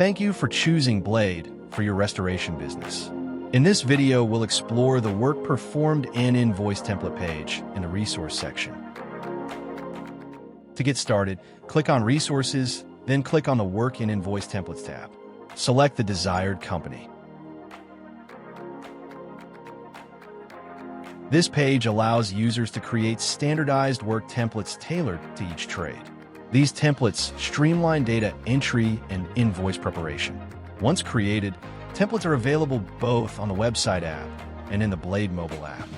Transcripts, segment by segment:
Thank you for choosing Blade for your restoration business. In this video, we'll explore the work performed in invoice template page in the resource section. To get started, click on Resources, then click on the Work in Invoice Templates tab. Select the desired company. This page allows users to create standardized work templates tailored to each trade. These templates streamline data entry and invoice preparation. Once created, templates are available both on the website app and in the Blade mobile app.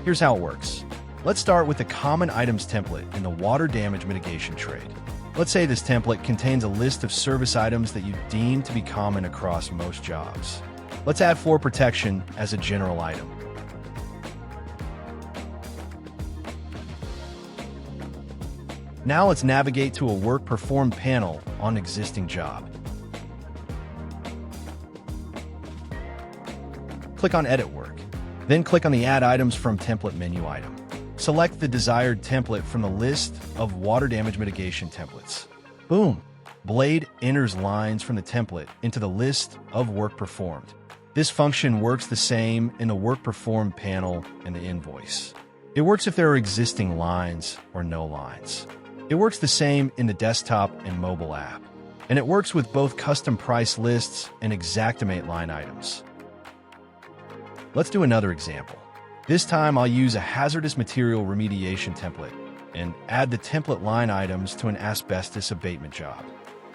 Here's how it works. Let's start with the common items template in the water damage mitigation trade. Let's say this template contains a list of service items that you deem to be common across most jobs. Let's add floor protection as a general item. Now let's navigate to a work performed panel on an existing job. Click on Edit Work, then click on the Add Items from Template menu item. Select the desired template from the list of water damage mitigation templates. Boom! Blade enters lines from the template into the list of work performed. This function works the same in the work performed panel in the invoice. It works if there are existing lines or no lines. It works the same in the desktop and mobile app. And it works with both custom price lists and Xactimate line items. Let's do another example. This time I'll use a hazardous material remediation template and add the template line items to an asbestos abatement job.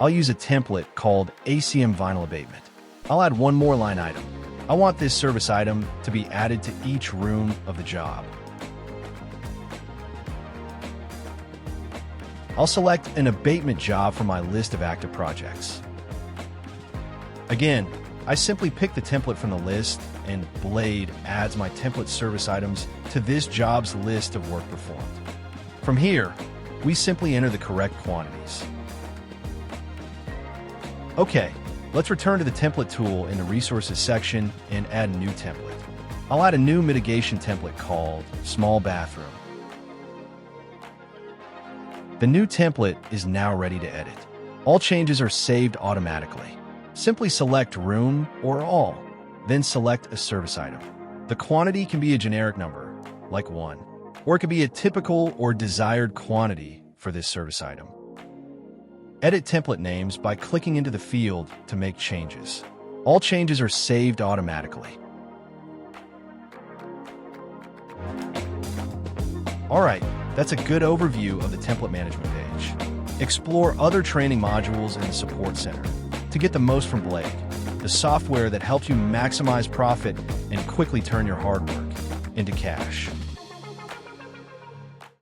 I'll use a template called ACM vinyl abatement. I'll add one more line item. I want this service item to be added to each room of the job. I'll select an abatement job from my list of active projects. Again, I simply pick the template from the list, and Blade adds my template service items to this job's list of work performed. From here, we simply enter the correct quantities. Okay, let's return to the template tool in the resources section and add a new template. I'll add a new mitigation template called Small Bathroom. The new template is now ready to edit. All changes are saved automatically. Simply select Room or All, then select a service item. The quantity can be a generic number, like 1, or it could be a typical or desired quantity for this service item. Edit template names by clicking into the field to make changes. All changes are saved automatically. All right, that's a good overview of the template management page. Explore other training modules in the support center to get the most from Blade, the software that helps you maximize profit and quickly turn your hard work into cash.